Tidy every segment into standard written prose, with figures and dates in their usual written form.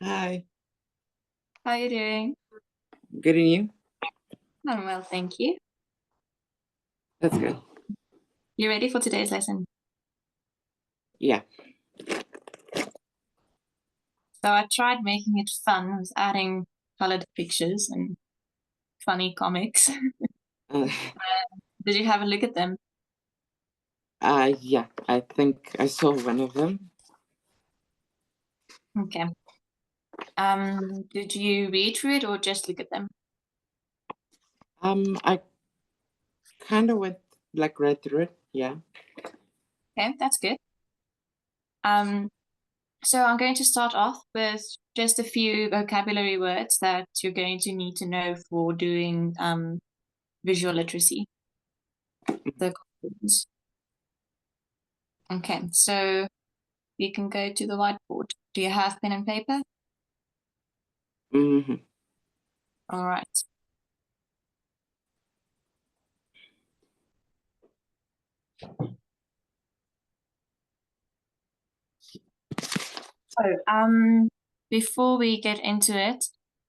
Hi, How are you doing? good and you? I'm well, thank you. That's good. You ready for today's lesson? Yeah. So I tried making it fun with adding colored pictures and funny comics. Uh, Did you have a look at them? yeah, I think I saw one of them. Okay. Did you read through it or just look at them? I kind of went, read through it. Yeah. Okay, that's good. Um, so I'm going to start off with just a few vocabulary words that you're going to need to know for doing visual literacy. The concepts. Okay, so we can go to the whiteboard. Do you have pen and paper? hmm All right. So, before we get into it,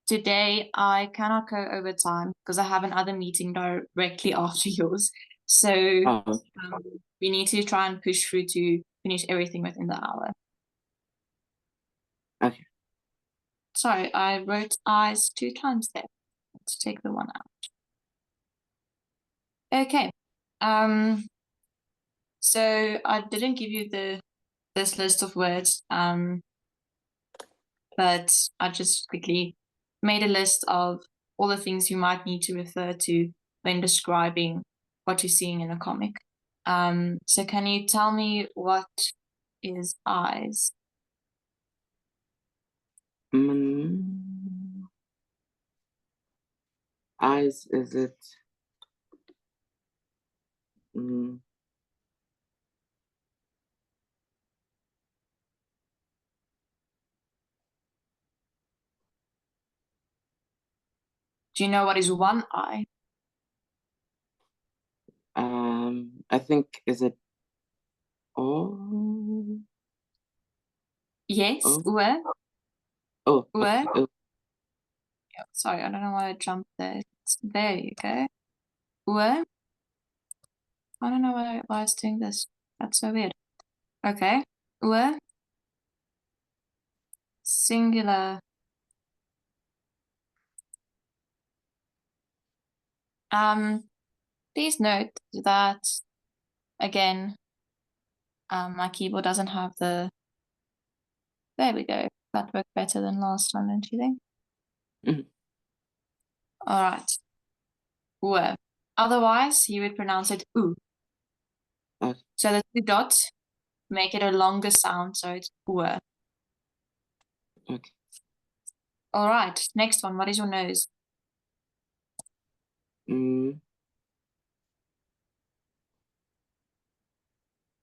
today I cannot go over time because I have another meeting directly after yours. So, Oh, we need to try and push through to finish everything within the hour. okay. Sorry, I wrote eyes 2 times there. Let's take the one out. Okay. So I didn't give you this list of words, but I just quickly made a list of all the things you might need to refer to when describing what you're seeing in a comic. So can you tell me what is eyes? Mm, eyes, is it? Mm, Do you know what is one eye? I think, is it? Oh, Yes, oh, oor. okay. Oor. Oh, Sorry, I don't know why I jumped there. There you go. Oor. I don't know why it's doing this. That's so weird. Okay. Oor. Singular. Please note that again, my keyboard doesn't have the. There we go. That worked better than last time, don't you think? mhm, All right. Oor. Otherwise, you would pronounce it oo. okay. So the 2 dots make it a longer sound, so it's oor. Okay. All right. Next one. What is your nose? Mm,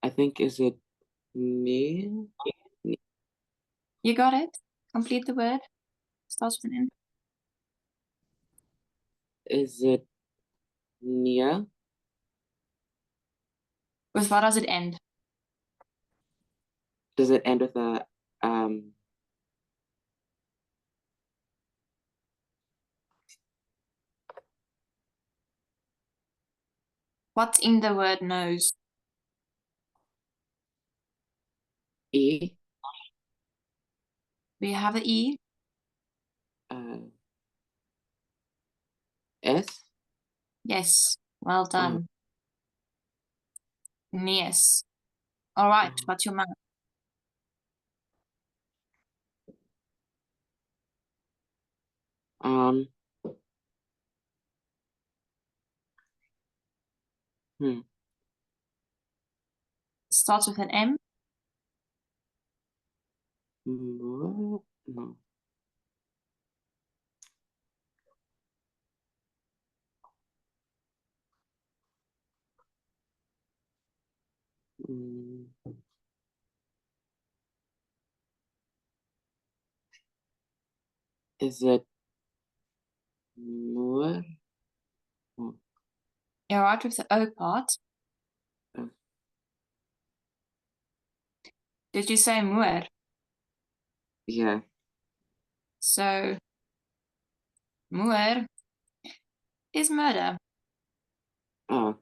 I think, is it near? You got it. Complete the word. Starts with an N. Is it near? With what does it end? Does it end with a um? What's in the word nose? E? Do you have the E? Uh, S? Yes. Well Uh, done. Yes. All right. uh, What's your mouth? um, hmm, Starts with an M. no. Mm, is it more? Oh, You're right with the O part. uh, Did you say moer? yeah. So, moer is murder. Oh,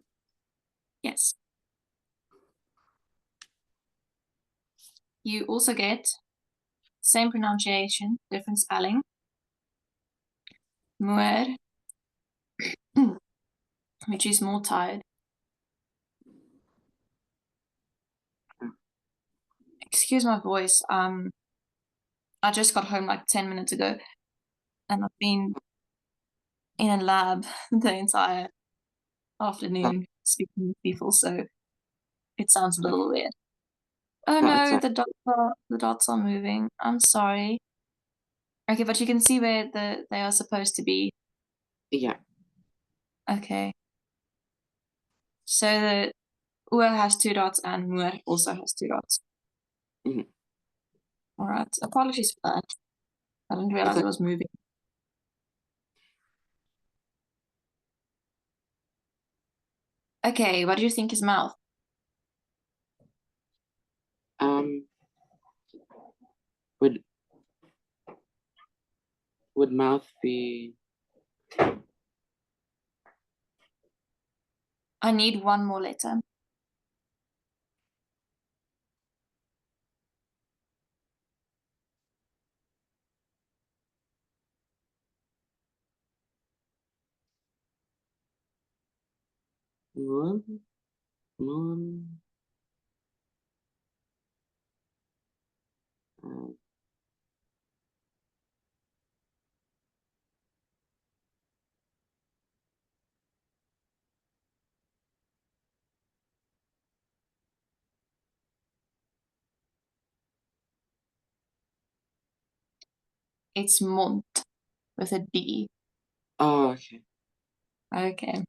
Yes. You also get same pronunciation, different spelling. Moer, which is more tired. Excuse my voice. I just got home like 10 minutes ago, and I've been in a lab the entire afternoon speaking with people, so it sounds a little weird. Oh no, it's no, the dots are moving. I'm sorry. Okay, but you can see where they are supposed to be. yeah. Okay. So the Ua has 2 dots and Moer also has 2 dots. Mhm. All right. Apologies for that. I didn't realize it was moving. Okay, what do you think is mouth? Would mouth be? I need one more letter. Moon? Moon? Uh, It's mond with a D. oh, okay. Okay.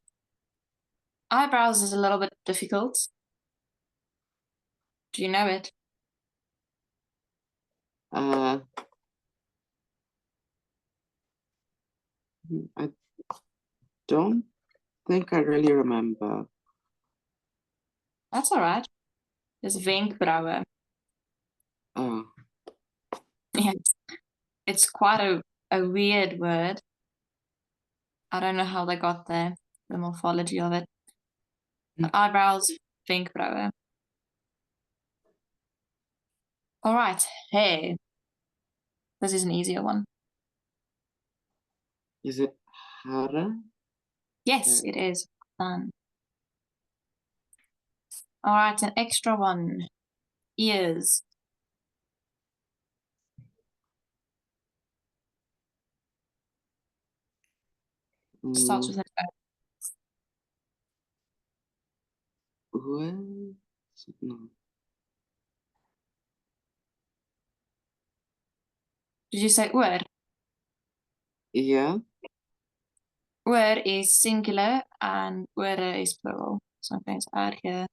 Eyebrows is a little bit difficult. Do you know it? I don't think I really remember. That's all right. It's wenkbrauwen. Oh, Yeah, it's quite a weird word. I don't know how they got there, the morphology of it. But eyebrows, wenkbrauwen. All right, hey. This is an easier one. is it Hara? Yes, it is. Done. All right, an extra one. Ears. Starts with an O. What? No. Did you say oor? Yeah. Oor is singular and ore is plural. So I'm going to add here.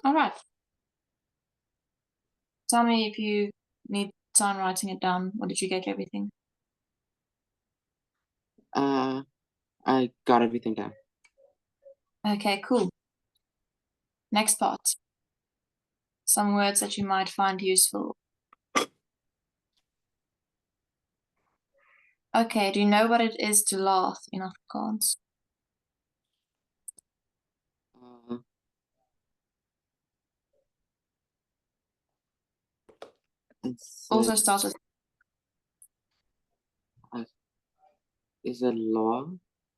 All right. Tell me if you need time writing it down, or did you get everything? I got everything down. Okay, cool. Next part. Some words that you might find useful. Okay, do you know what it is to laugh in Afrikaans? Uh, Also starts with is it law?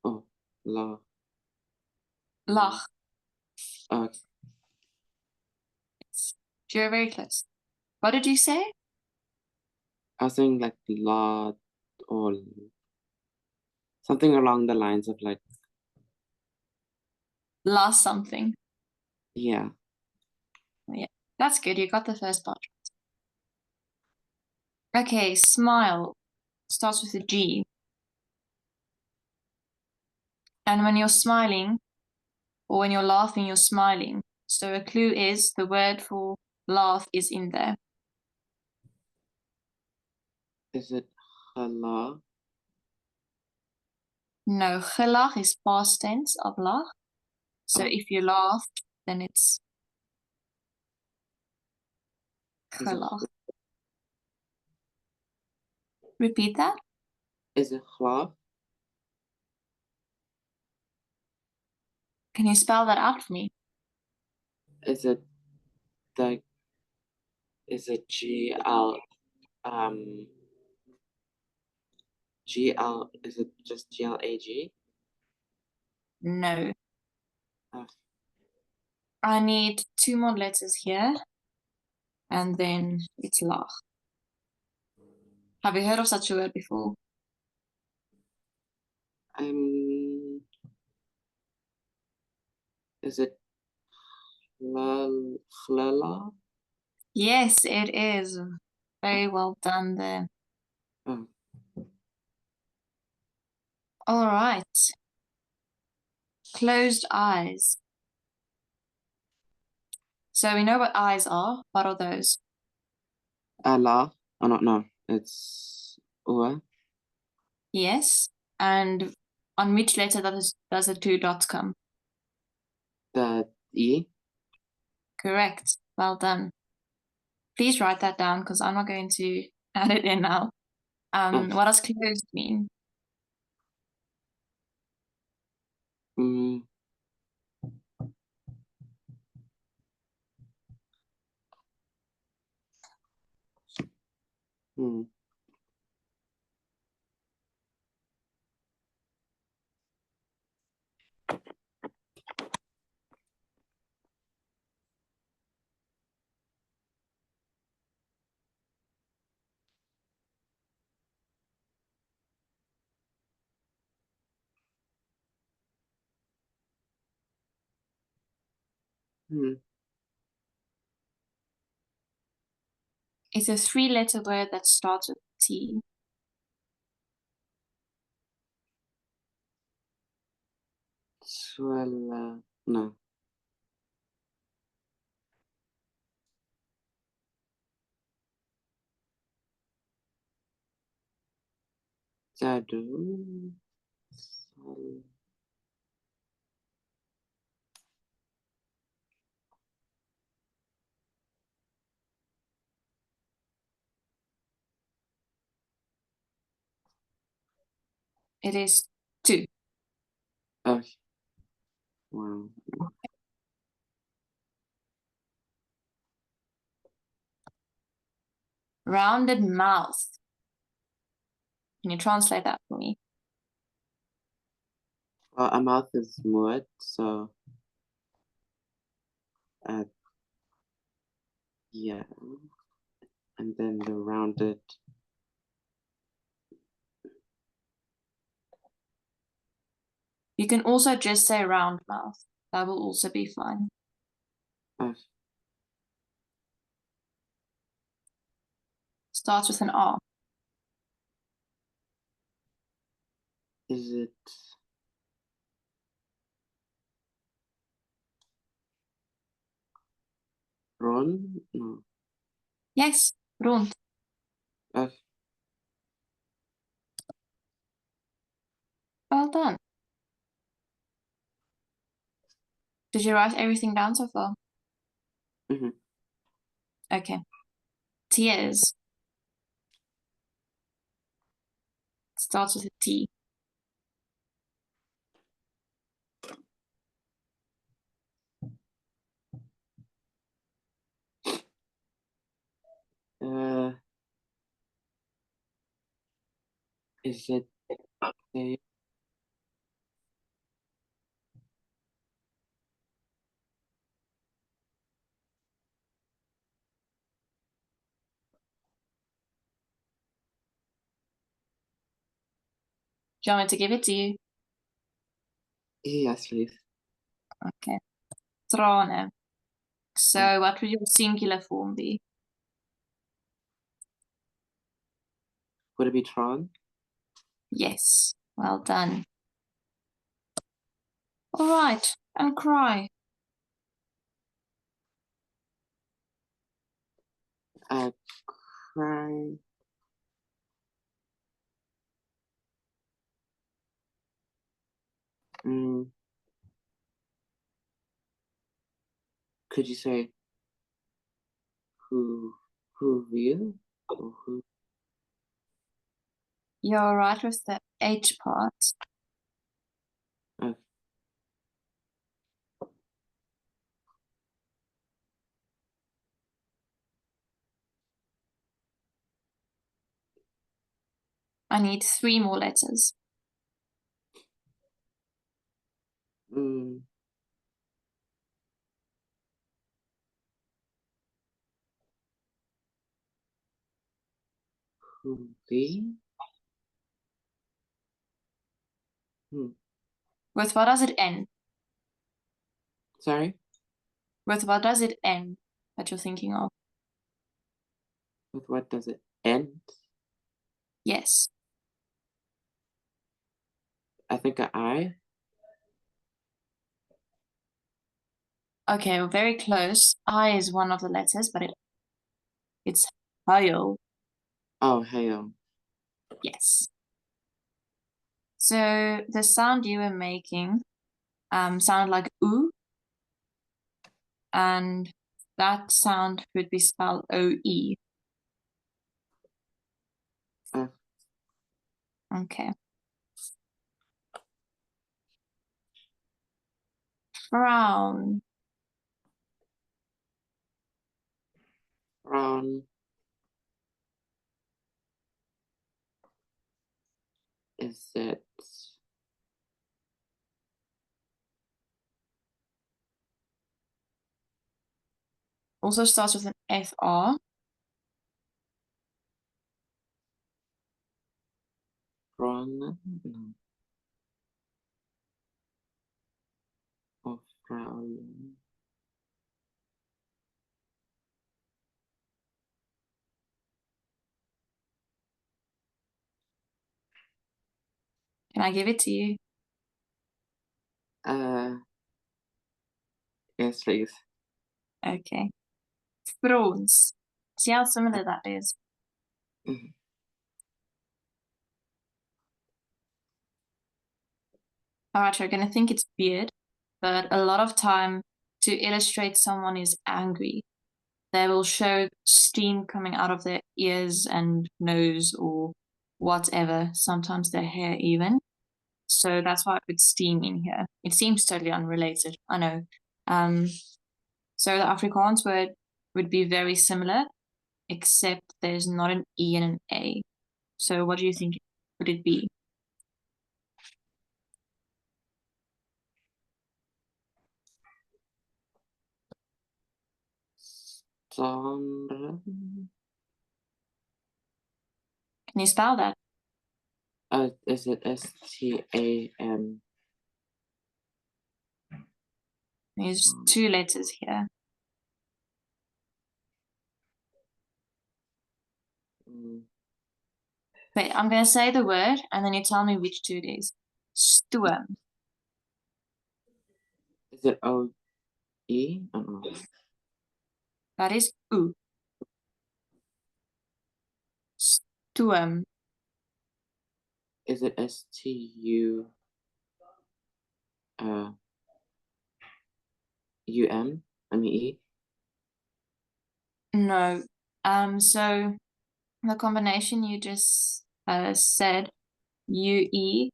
Oh, law. lach. Uh, You're very close. What did you say? I was saying like law or something along the lines of like, La something. yeah. Yeah, that's good. You got the first part. Okay, smile starts with a G. And when you're smiling, or when you're laughing, you're smiling. So a clue is the word for laugh is in there. Is it hala? No, gelach is past tense of lach. So Oh. if you laugh, then it's Is it, Gelach. Repeat that. is it gelach? Can you spell that out for me? Is it the, is it is it just GLAG? No. Uh, I need 2 more letters here, and then it's lach. Have you heard of such a word before? is it Glela? Yes, it is. Very well done there. Oh, All right. Closed eyes. So we know what eyes are. What are those? la. Oh, no, it's Ua. Yes. And on which letter does the 2 dots come? The E. Correct. Well done. Please write that down because I'm not going to add it in now. Oh, What does closed mean? mm, hmm. Hmm. It's a 3-letter word that starts with T. Swella. No. Jadu. It is 2. Oh, wow. Rounded mouth. Can you translate that for me? Well, a mouth is mud, so uh, yeah. And then the rounded. You can also just say round mouth. That will also be fine. Oh, Starts with an R. is it Ron? No. Yes, rond. Oh, Well done. Did you write everything down so far? mm-hmm. Okay. Tears. Starts with a T. Uh, is it a Do you want me to give it to you? yes, please. Okay. Trane. So what would your singular form be? Would it be Tron? Yes. Well done. All right. And cry. Cry. Mm, could you say who? Who will? Or who? You're right with the H part. Uh, I need 3 more letters. mm, who the? Hmm. With what does it end? Sorry? With what does it end that you're thinking of? With what does it end? Yes. I think a I. Okay, we're very close. I is one of the letters, but it's hail. Oh, hail. Yes. So the sound you were making sounded like oo, and that sound would be spelled O-E. Uh, Okay. Frown. frown. Is it? Also starts with an F-R. Frown? No. Or frown. Can I give it to you? Yes, please. Okay. Frons. See how similar that is? Mhm. All right, you're gonna think it's beard, but a lot of time to illustrate someone is angry, they will show steam coming out of their ears and nose or whatever, sometimes their hair even. So that's why I put steam in here. It seems totally unrelated, I know. So the Afrikaans word would be very similar, except there's not an E and an A. So what do you think would it be? Sandra? Can you spell that? Is it S-T-A-M? There's 2 letters here. Mm. Wait, I'm gonna say the word and then you tell me which 2 it is. Stoom. Is it O-E? Uh-uh. That is oe. Stoom. Is it S-T-U U-M? I mean E? No. So the combination you just said, UE,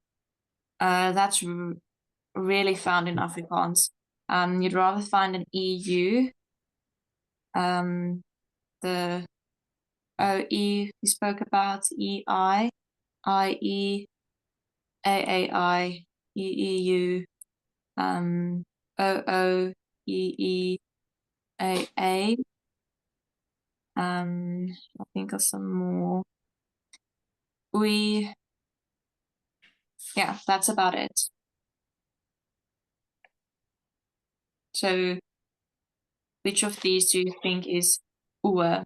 that's really found in Afrikaans. You'd rather find an EU, the OE we spoke about, EI, IE, AAI, EEU, OO, EE, AA. I think of some more. Yeah, that's about it. So which of these do you think is oe?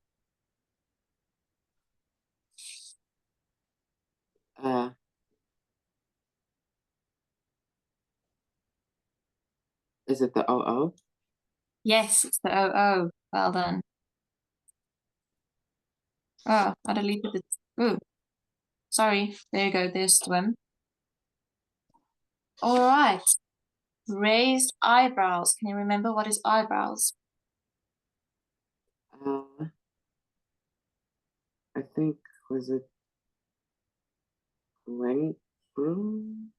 Is it the O-O? Yes, it's the OO. Well done. Oh, I deleted it. Oh, sorry. There you go. There's swim. All right. Raised eyebrows. Can you remember what is eyebrows? Uh, I think, was it Wing Broom?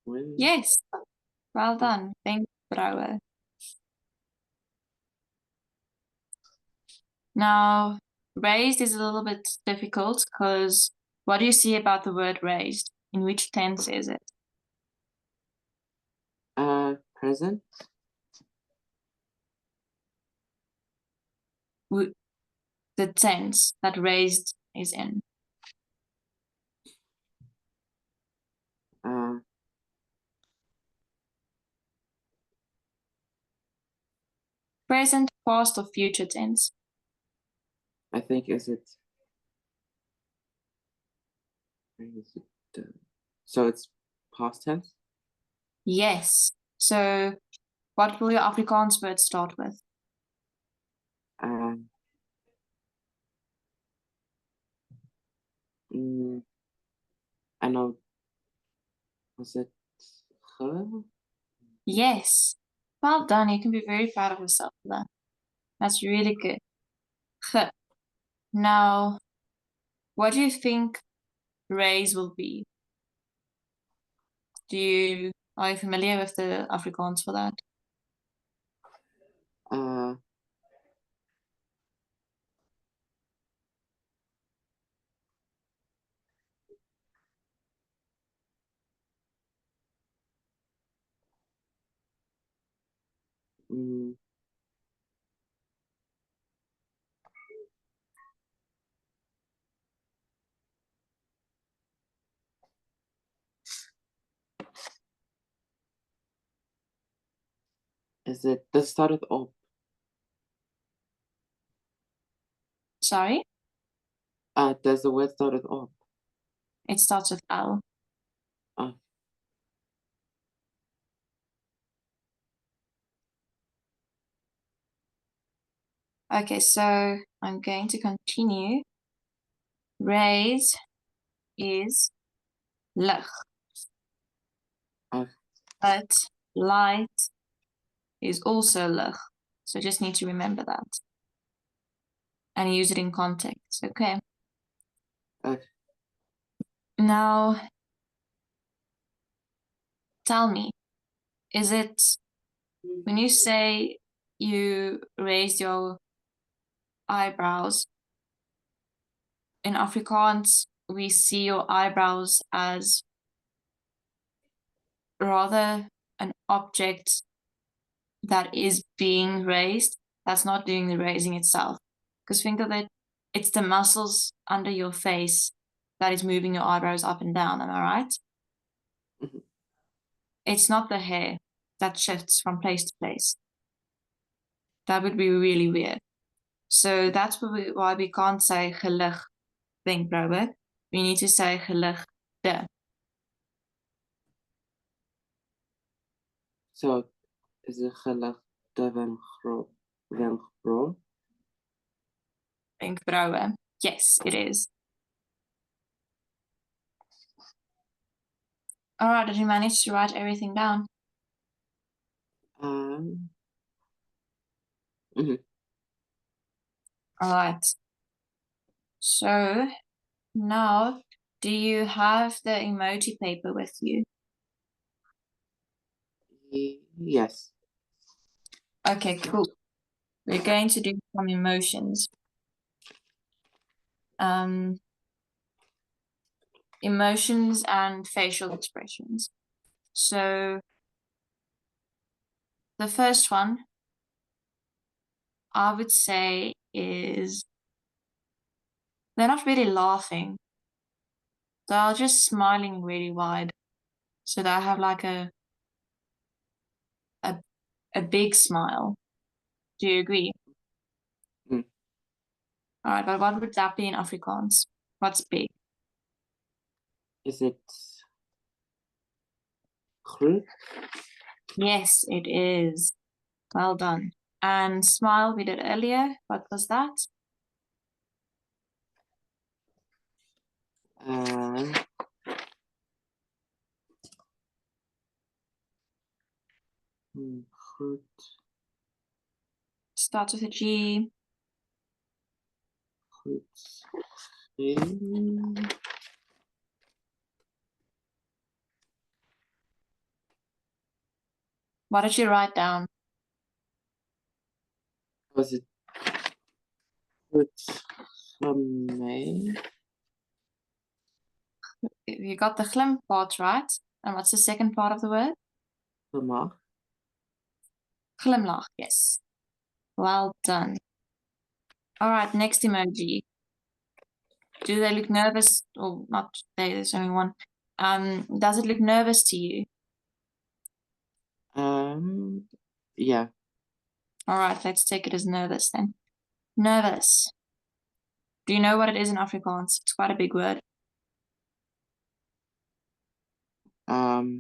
Wing? Yes, well done. Wenkbrauwen. Now, raised is a little bit difficult because what do you see about the word raised? In which tense is it? Present? The tense that raised is in. Present, past, or future tense? I think, is it? So it's past tense? Yes. So what will your Afrikaans word start with? I know. Was it? Yes. Well done. You can be very proud of yourself for that. That's really good. Now, what do you think raise will be? Are you familiar with the Afrikaans for that? Is it? Does it start with op? Sorry? Does the word start with op? It starts with L. Okay, so I'm going to continue. Raise is lig. But light is also lig. So just need to remember that. And use it in context, okay? Now, tell me, is it when you say you raised your eyebrows, in Afrikaans, we see your eyebrows as rather an object that is being raised, that's not doing the raising itself. Because think of it, it's the muscles under your face that is moving your eyebrows up and down, am I right? Mm-hmm. It's not the hair that shifts from place to place. That would be really weird. So that's why we can't say gelig wenkbrauwe. We need to say geligde. So is it geligde wenkbrauw? Wenkbrauwe. Yes, it is. All right, did you manage to write everything down? Mm-hmm. All right. So now, do you have the emoji paper with you? Yes. Okay, cool. We're going to do some emotions. Emotions and facial expressions. So the first one I would say is they're not really laughing. They're just smiling really wide. So they have like a big smile. Do you agree? Mm. All right, but what would that be in Afrikaans? What's big? Is it groot? Yes, it is. Well done. And smile we did earlier. What was that? Groot. Starts with a G. Groot. Mm, What did you write down? Was it from May? You got the glim part right. And what's the second part of the word? Vermag? Glimlach, yes. Well done. All right, next emoji. Do they look nervous? Or not they, there's only one. Does it look nervous to you? Yeah. All right, let's take it as nervous then. Nervous. Do you know what it is in Afrikaans? It's quite a big word. Hmm.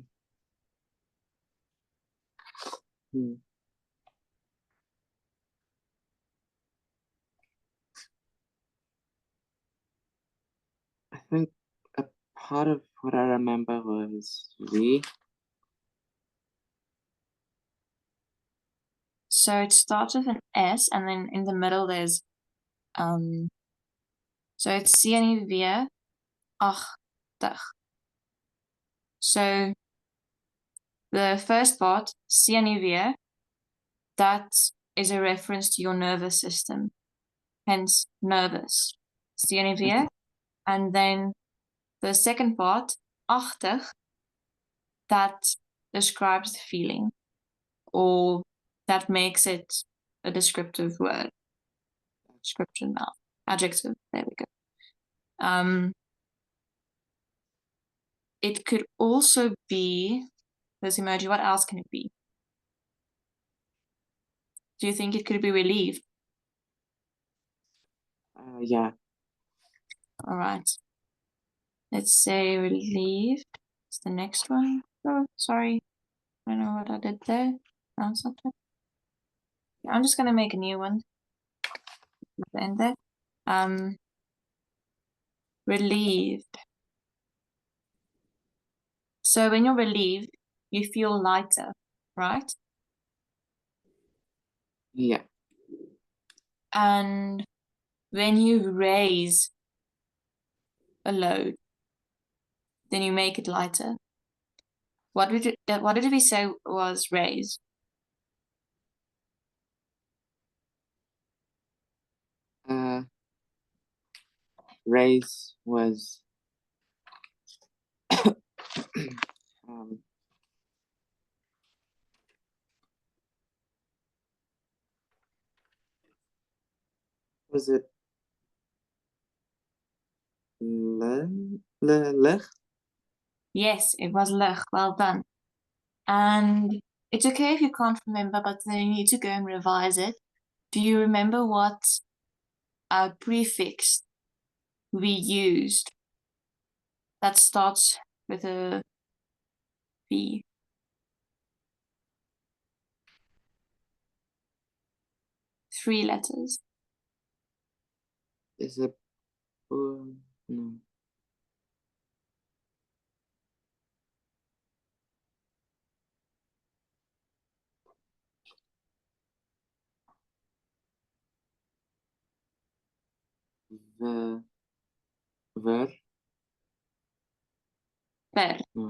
I think a part of what I remember was we. So it starts with an S, and then in the middle there's so it's CNV achtig. So the first part, CNV, that is a reference to your nervous system, hence nervous. CNV. And then the second part, achtig, that describes the feeling, or that makes it a descriptive word. Description now. Adjective. There we go. It could also be this emoji. What else can it be? Do you think it could be relieved? Yeah. All right. Let's say relieved. It's the next one. Oh, sorry. I don't know what I did there. No, it's not that. I'm just gonna make a new one at the end there. Relieved. So when you're relieved, you feel lighter, right? Yeah. And when you raise a load, then you make it lighter. What did we say was raise? Raise was was it lig? Yes, it was lig. Well done. And it's okay if you can't remember, but then you need to go and revise it. Do you remember what prefix we used that starts with a V? 3 letters. Is it no. The ver? Ver. No.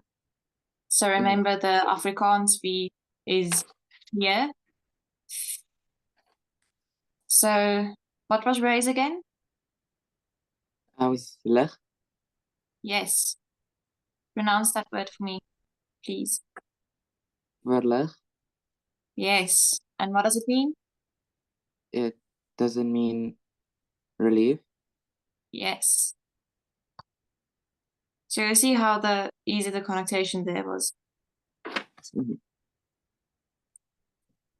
So remember the Afrikaans V is here. So what was raise again? Was lig? Yes. Pronounce that word for me, please. Verlig? Yes. And what does it mean? It doesn't mean relief. Yes. So you see how easy the connotation there was. Mhm.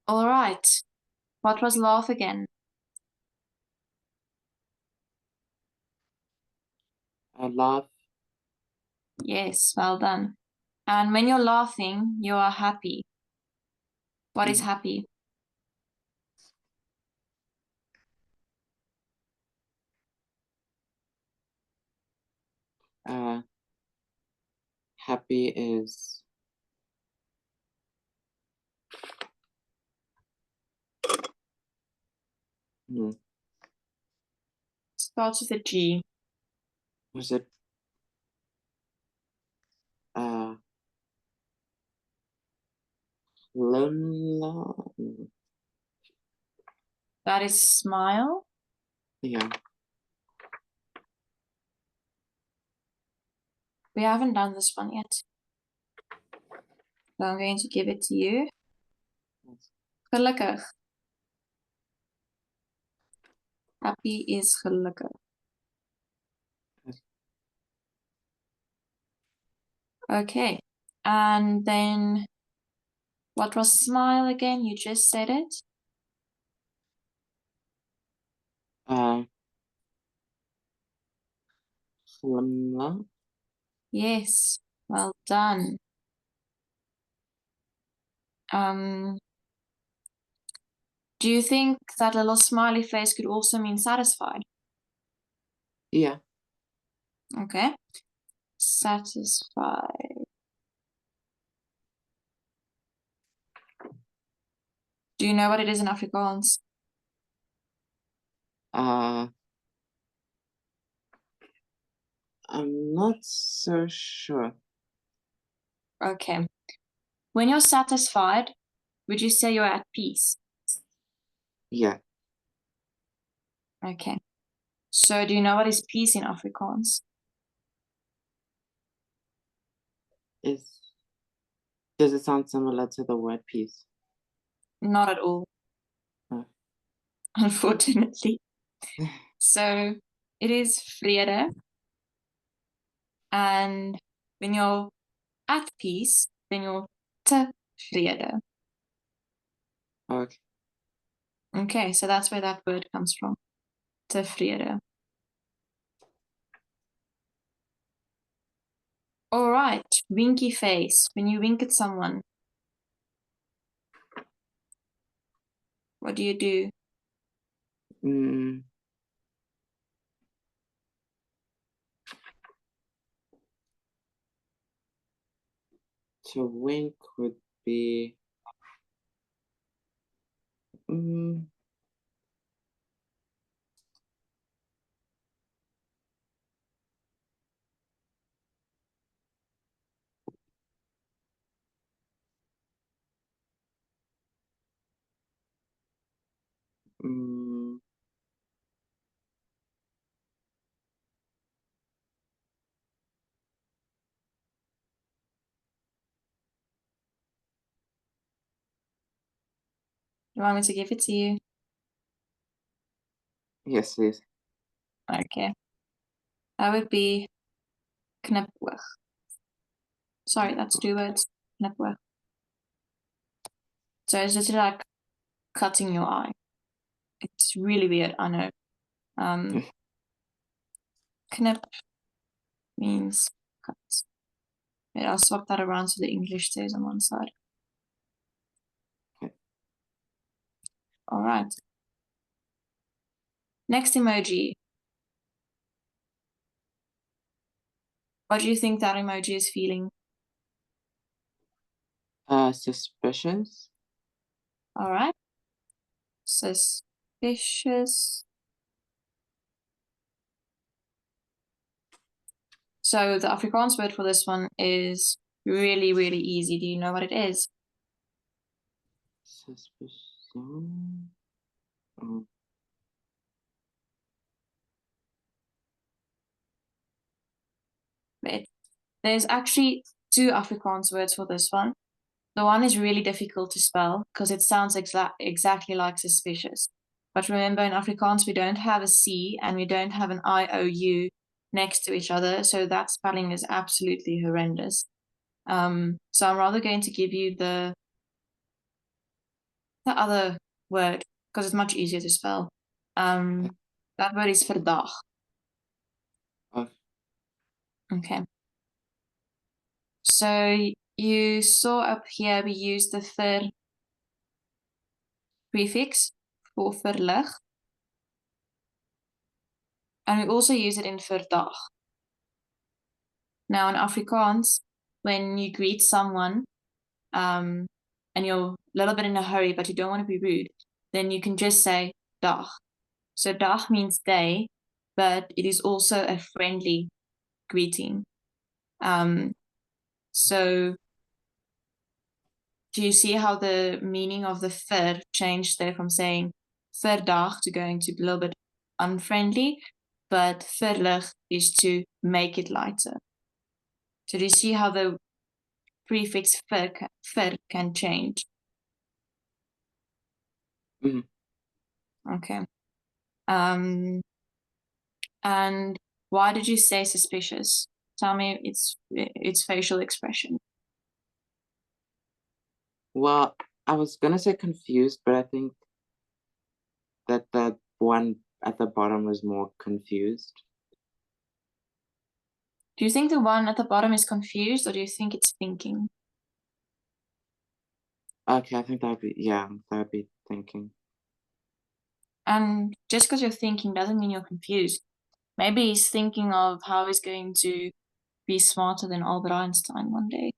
All right. What was laugh again? I laugh. Yes, well done. And when you're laughing, you are happy. What is happy? Happy is Starts with a G. Was it Lola? That is smile. Yeah. We haven't done this one yet. So I'm going to give it to you. Gelukkig. Happy is gelukkig. Okay. And then what was smile again? You just said it. Glimlach. Yes. Well done. Do you think that little smiley face could also mean satisfied? Yeah. Okay. Satisfied. Do you know what it is in Afrikaans? I'm not so sure. Okay. When you're satisfied, would you say you're at peace? Yeah. Okay. So do you know what is peace in Afrikaans? Does it sound similar to the word peace? Not at all. Oh. Unfortunately. So it is vrede. And when you're at peace, then you're tevrede. Okay. Okay, so that's where that word comes from. Tevrede. All right, winky face. When you wink at someone, what do you do? To wink would be You want me to give it to you? yes, please. Okay. That would be knipoog. Sorry, that's 2 words. Knipoog. So it's just like cutting your eye. It's really weird, I know. Knip means cut. Wait, I'll swap that around so the English stays on one side. Okay. All right. Next emoji. What do you think that emoji is feeling? Suspicious. All right. Suspicious. So the Afrikaans word for this one is really, really easy. Do you know what it is? Suspicion. There's actually 2 Afrikaans words for this one. The one is really difficult to spell because it sounds exactly like suspicious. But remember, in Afrikaans, we don't have a C and we don't have an IOU next to each other. So that spelling is absolutely horrendous. So I'm rather going to give you the other word because it's much easier to spell. That word is verdag. Okay. So you saw up here we use the ver prefix for verlig. And we also use it in verdag. Now in Afrikaans, when you greet someone and you're a little bit in a hurry but you don't want to be rude, then you can just say dag. So dag means day, but it is also a friendly greeting. So do you see how the meaning of the vir changed there from saying verdag to going to a little bit unfriendly, but verlig is to make it lighter. So do you see how the prefix vir can change? Mhm. Okay. And why did you say suspicious? Tell me its facial expression. Well, I was gonna say confused, but I think that the one at the bottom was more confused. Do you think the one at the bottom is confused, or do you think it's thinking? Okay, I think that would be thinking. And just because you're thinking doesn't mean you're confused. Maybe he's thinking of how he's going to be smarter than Albert Einstein one day.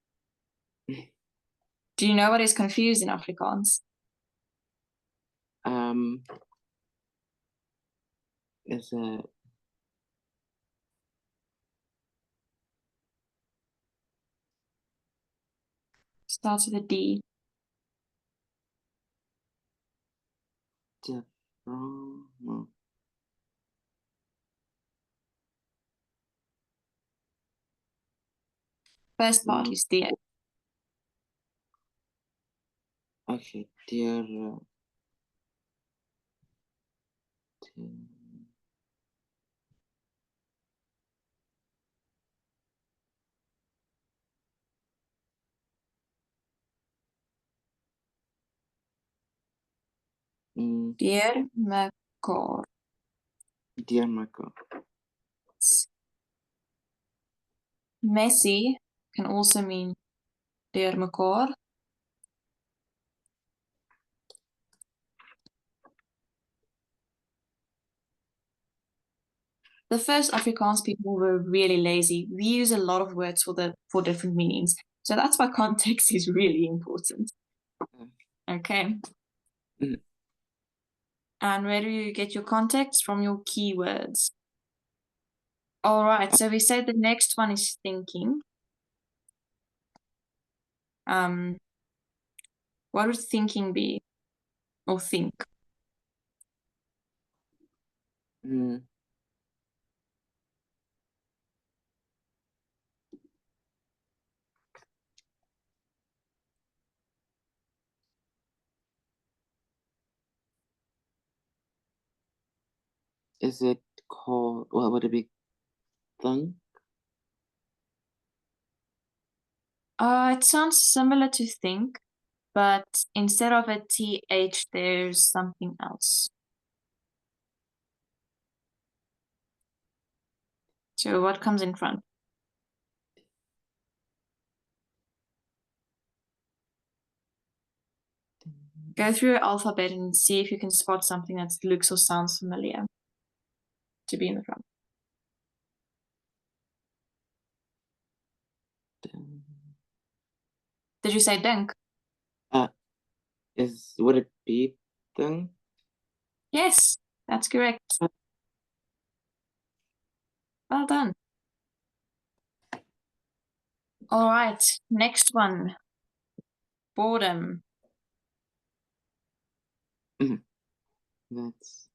Do you know what is confused in Afrikaans? Is it Starts with a D. wrong? No. First part is dear. Okay, dear. Dear mekaar. Dear Marco. Messy can also mean dear mekaar. The first Afrikaans people were really lazy. We use a lot of words for different meanings. So that's why context is really important. Okay. Mm. And where do you get your context? From your keywords. All right. So we said the next one is thinking. What would thinking be? Or think? Is it called? What would it be? Thunk? It sounds similar to think, but instead of a TH, there's something else. So what comes in front? Go through your alphabet and see if you can spot something that looks or sounds familiar to be in the front. Did you say dink? Would it be thunk? Yes, that's correct. Well done. All right, next one. Boredom. That's.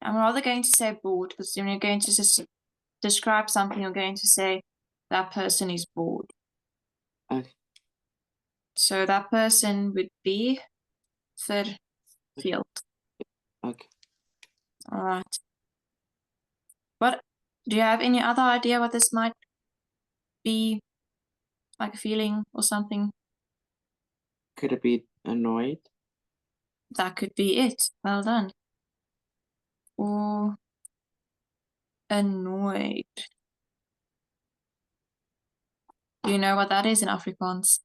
I'm rather going to say bored because when you're going to describe something, you're going to say that person is bored. Okay. So that person would be verveeld. Okay. All right. What do you have any other idea what this might be? Like a feeling or something? Could it be annoyed? That could be it. Well done. Or annoyed. Do you know what that is in Afrikaans?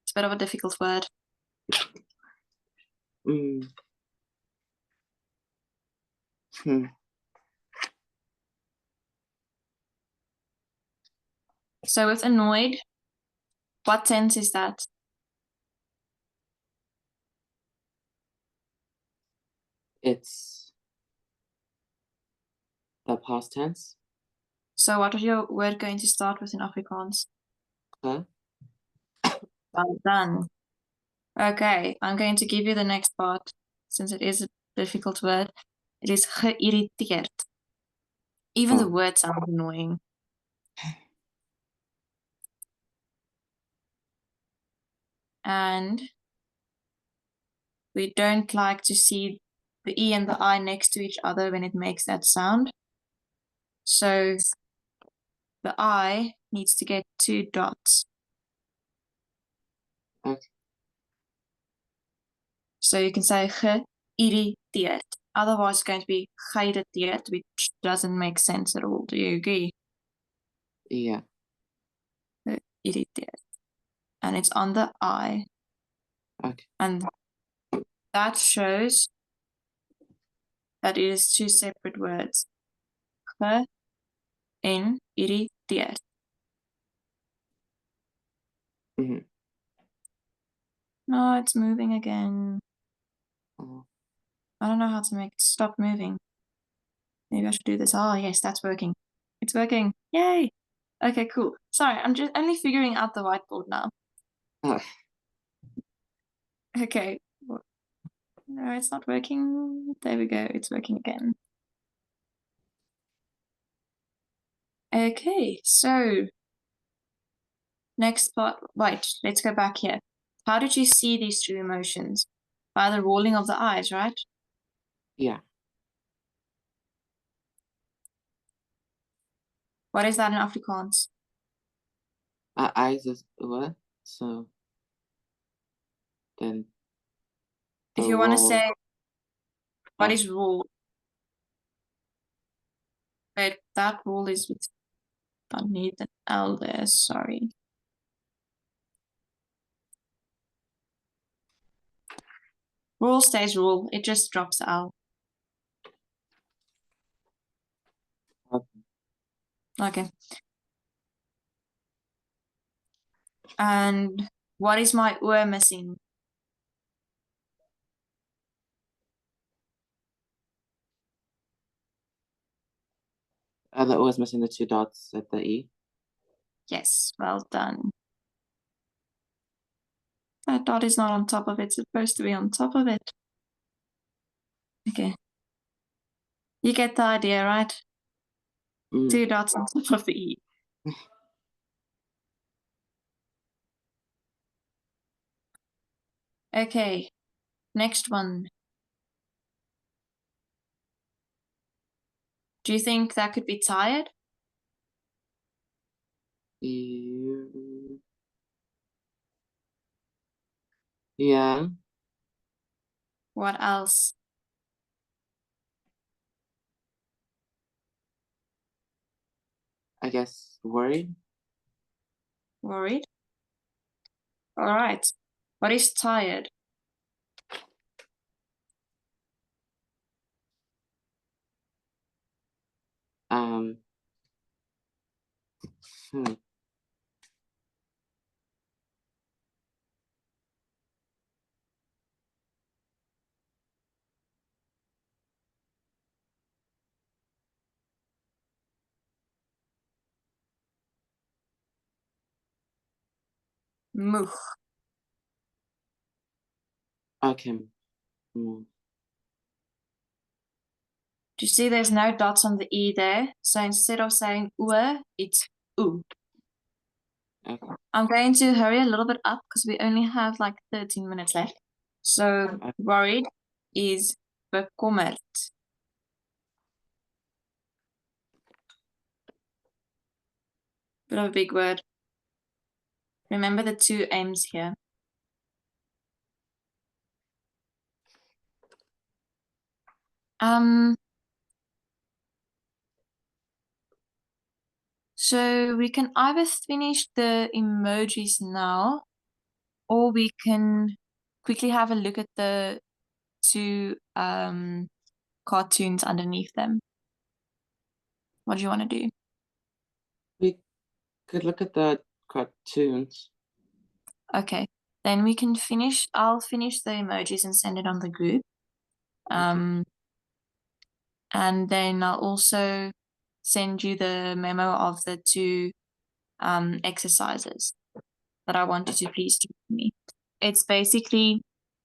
It's a bit of a difficult word. Hmm. So with annoyed, what tense is that? It's the past tense. So what is your word going to start with in Afrikaans? Huh? Well done. Okay, I'm going to give you the next part, since it is a difficult word. It is geïrriteerd. Even the Oh. word sounds annoying. And we don't like to see the E and the I next to each other when it makes that sound. So the I needs to get 2 dots. Okay. So you can say geïrriteerd. Otherwise, it's going to be geïrriteerd, which doesn't make sense at all. Do you agree? Yeah. Geïrriteerd. And it's on the I. Okay. And that shows that it is 2 separate words. Ge en irriteerd. Mm-hmm. No, it's moving again. Oh. I don't know how to make it stop moving. Maybe I should do this. Oh, yes, that's working. It's working. Yay! Okay, cool. Sorry, I'm just only figuring out the whiteboard now. Oh. Okay. No, it's not working. There we go. It's working again. Okay, so next part. Wait, let's go back here. How did you see these 2 emotions? By the rolling of the eyes, right? Yeah. What is that in Afrikaans? Eyes is what? So then the If you want to roll. say, what Oh. is roll? Wait, that roll is with beneath an L there, sorry. Roll stays roll, it just drops the L. Okay. Okay. And what is my oor missing? That was missing the 2 dots at the E. Yes, well done. That dot is not on top of it, it's supposed to be on top of it. Okay. You get the idea, right? Mm. 2 dots on top of the E. Okay, next one. Do you think that could be tired? Yeah. What else? I guess worried. Worried? Alright. What is tired? Um. Hmm. Moeg. Okay. Mm. Do you see there's no dots on the E there? So instead of saying oor, it's oo. Okay. I'm going to hurry a little bit up because we only have like 13 minutes left. So worried is bekommerd. Bit of a big word. Remember the 2 M's here. So we can either finish the emojis now, or we can quickly have a look at the 2 cartoons underneath them. What do you want to do? We could look at the cartoons. Okay, then we can finish. I'll finish the emojis and send it on the group. And then I'll also send you the memo of the two exercises that I want you to please do for me. It's basically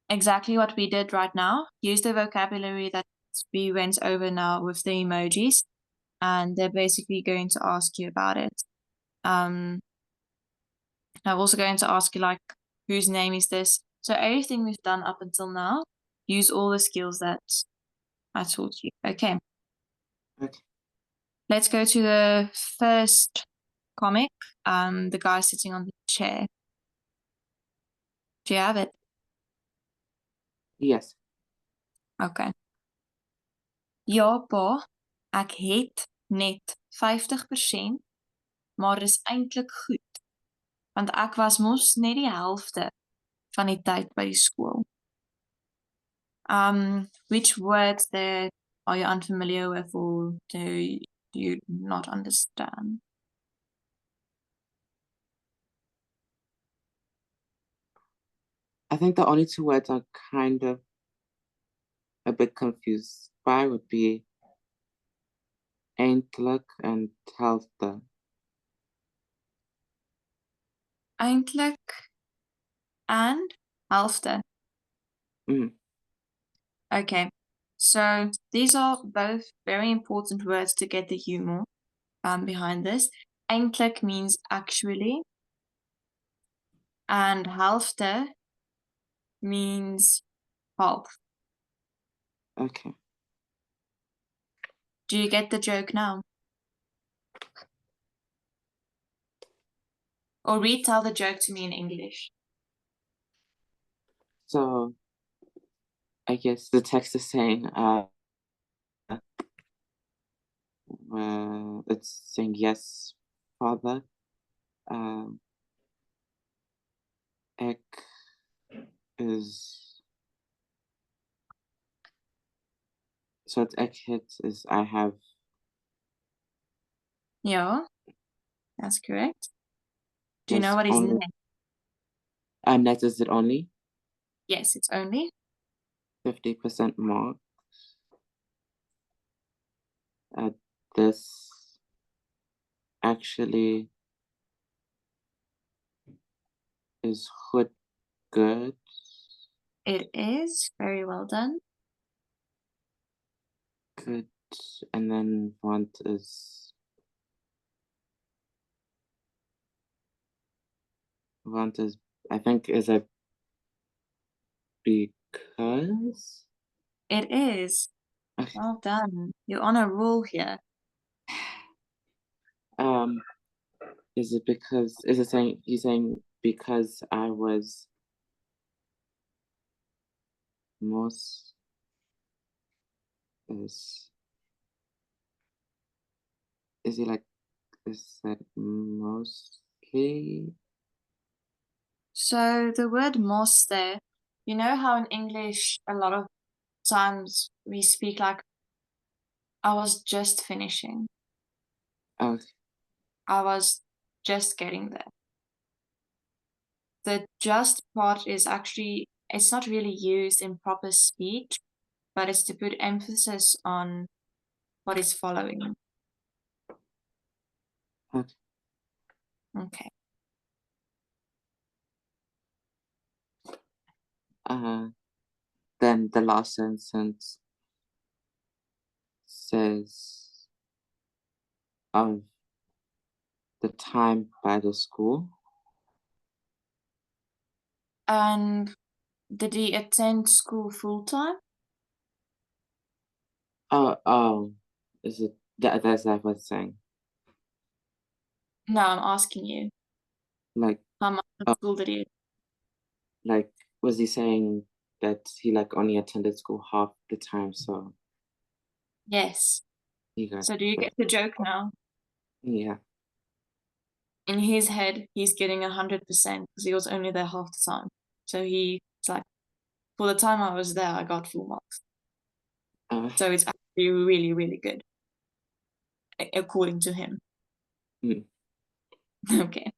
exactly what we did right now. Use the vocabulary that we went over now with the emojis, and they're basically going to ask you about it. I'm also going to ask you, like, whose name is this? So everything we've done up until now, use all the skills that I taught you. Okay. Okay. Let's go to the first comic, the guy sitting on the chair. Do you have it? Yes. Okay. Ja, pa, ek het net 50%, maar is eintlik goed, want ek was mos net die helfte van die tyd by die skool. Which words there are you unfamiliar with, or do you not understand? I think the only two words I'm kind of a bit confused by would be eindelijk and helfte. Eintlik and helfte. Okay, so these are both very important words to get the humor behind this. Eintlik means actually, and helfte means half. Okay. Do you get the joke now? Or retell the joke to me in English. So I guess the text is saying it's saying yes, father. Ek is so it's ek hit is I have. Yeah, that's correct. Do you know Yes, what is only. net? Net is it only Yes, it's only 50% more. This actually is good. It is. Very well done. Good. And then want is I think is a because. It is. Okay. Well done. You're on a roll here. Is it because is it saying he's saying because I was most is he like is that mostly? So the word mos there, you know how in English a lot of times we speak like I was just finishing. Okay. I was just getting there. The just part is actually, it's not really used in proper speech, but it's to put emphasis on what is following. Okay. Okay. Then the last sentence says of the time by the school. And did he attend school full time? Oh, is it that's like what's saying? No, I'm asking you. Like How much of school did he? like was he saying that he like only attended school half the time, so Yes. he got So do you get the joke now? yeah. In his head, he's getting 100% because he was only there half the time. So he's like, for the time I was there, I got full marks. So it's actually really, really good, according to him. Hmm. Okay.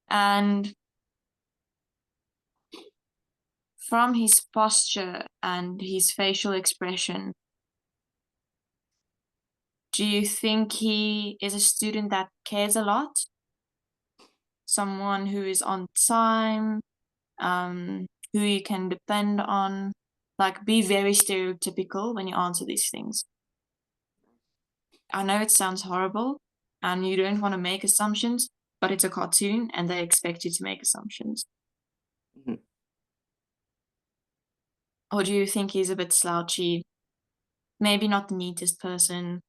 And from his posture and his facial expression, do you think he is a student that cares a lot? Someone who is on time, who you can depend on? Like, be very stereotypical when you answer these things. I know it sounds horrible, and you don't want to make assumptions, but it's a cartoon, and they expect you to make assumptions. Mhm. Or do you think he's a bit slouchy? Maybe not the neatest person.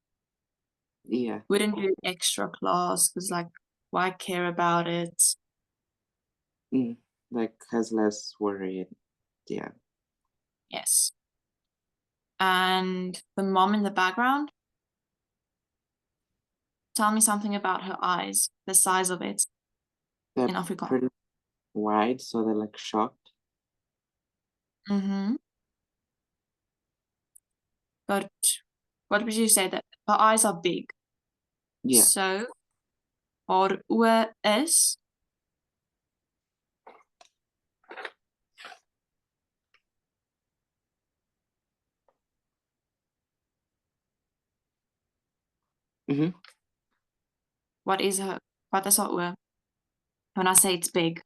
Yeah. Wouldn't do extra class because, like, why care about it? Like has less worry. Yeah. Yes. And the mom in the background, tell me something about her eyes, the size of it They're in Afrikaans. pretty wide, so they're like shocked. Mm-hmm. But what would you say that her eyes are big? Yeah. So haar oë is Mm-hmm. what is haar oë? When I say it's big.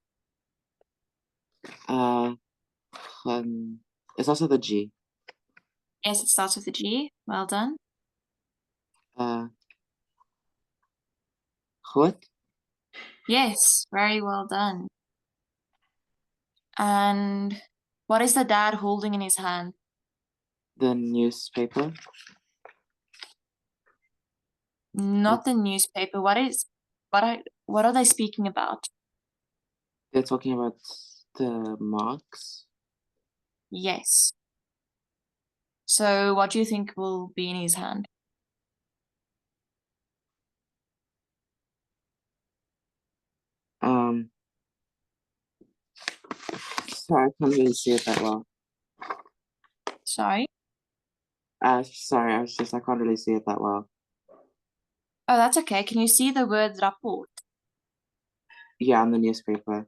Uh, it's also the G. Yes, it starts with a G. Well done. Uh, Goed. Yes, very well done. And what is the dad holding in his hand? The newspaper. Not the newspaper. What are they speaking about? They're talking about the marks. Yes. So what do you think will be in his hand? Sorry, I can't really see it that well. Sorry? Sorry, I can't really see it that well. Oh, that's okay. Can you see the word rapport? Yeah, on the newspaper.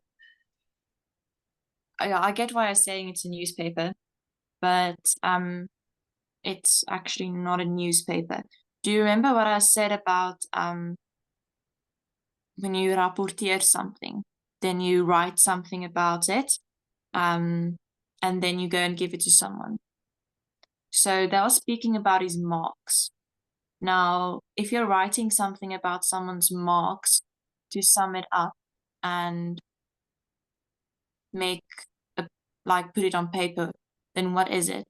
I get why you're saying it's a newspaper, but it's actually not a newspaper. Do you remember what I said about when you rapporteer something, then you write something about it, and then you go and give it to someone? So they were speaking about his marks. Now, if you're writing something about someone's marks to sum it up and make put it on paper, then what is it?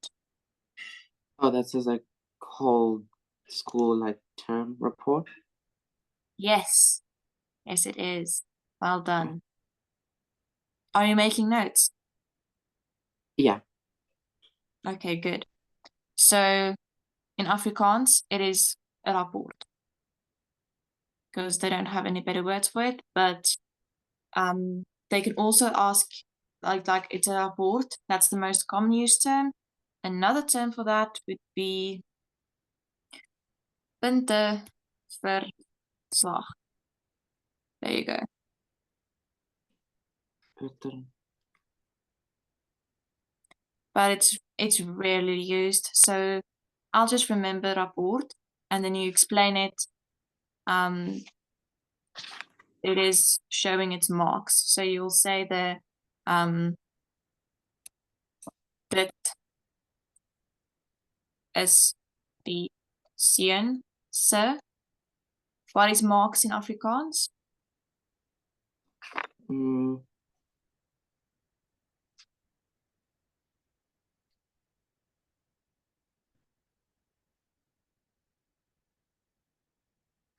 Oh, that says like whole school like term report. Yes. Yes, it is. Well done. Are you making notes? Yeah. Okay, good. So in Afrikaans, it is a rapport because they don't have any better words for it. But they can also ask like it's a rapport. That's the most common used term. Another term for that would be punte verslag. There you go. But it's rarely used. So I'll just remember rapport, and then you explain it. It is showing its marks. So you'll say there, dit is die seun se. What is marks in Afrikaans?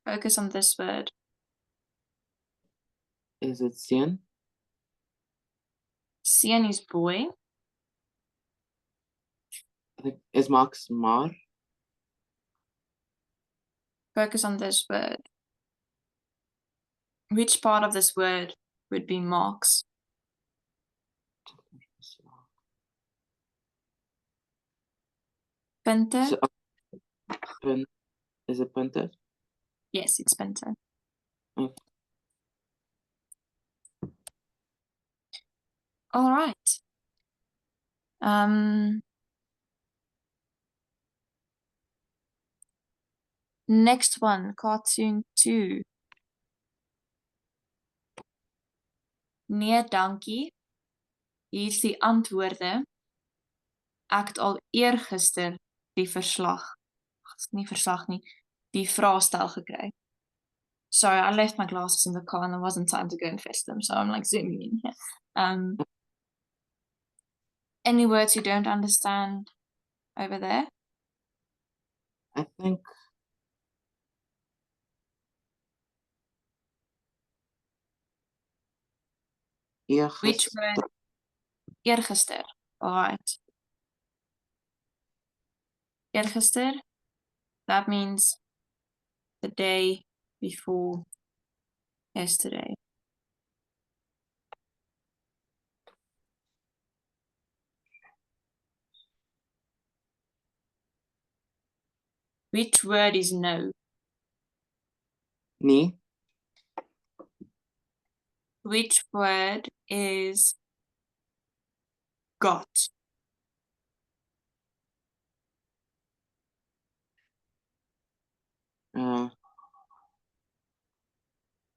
Focus on this word. Is it seun? Seun is boy. Is marks maar? Focus on this word. Which part of this word would be marks? Punte? So, is it punte? Yes, it's punte. Okay. All right. Next one, cartoon 2. Nee, dankie. Hier is die antwoorde. Ek het al eergister die verslag, nie verslag nie, die vraestel gekry. Sorry, I left my glasses in the car and there wasn't time to go and fetch them, so I'm like zooming in here. Any words you don't understand over there? I think Which word? Eergister. All right. Eergister, that means the day before yesterday. Which word is no? Nee. Which word is got?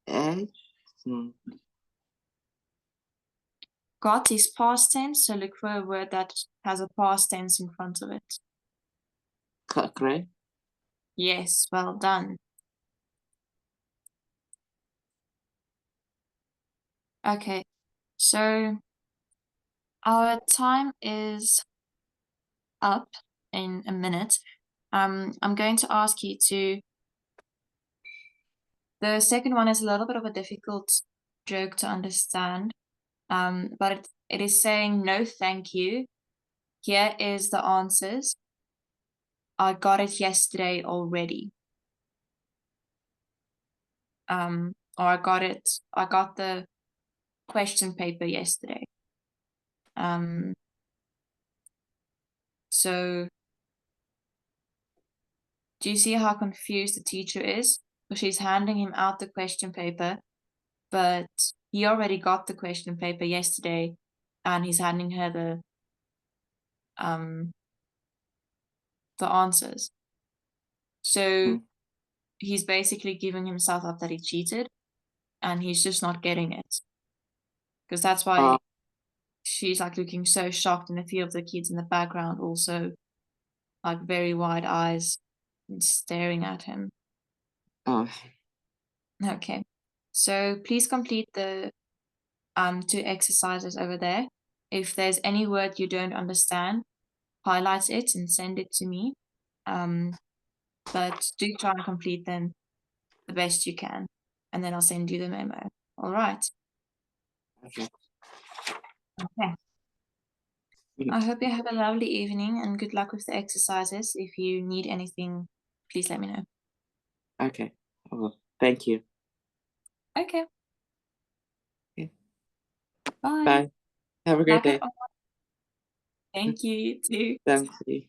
Edge. Got is past tense, so look for a word that has a past tense in front of it. Correct. Yes, well done. Okay, so our time is up in a minute. I'm going to ask you to. The second one is a little bit of a difficult joke to understand, but it is saying no thank you. Here is the answers. I got it yesterday already. Or I got the question paper yesterday. So do you see how confused the teacher is? Because she's handing him out the question paper, but he already got the question paper yesterday, and he's handing her the answers. So he's basically giving himself up that he cheated, and he's just not getting it. Because that's why she's like looking so shocked, and a few of the kids in the background also like very wide eyes and staring at him. Okay, so please complete the 2 exercises over there. If there's any word you don't understand, highlight it and send it to me. But do try and complete them the best you can, and then I'll send you the memo. All right. Okay. I hope you have a lovely evening and good luck with the exercises. If you need anything, please let me know. Okay. Well, thank you. Okay. Okay. Bye. Bye. Have a great day. Thank you, you too. Thank you.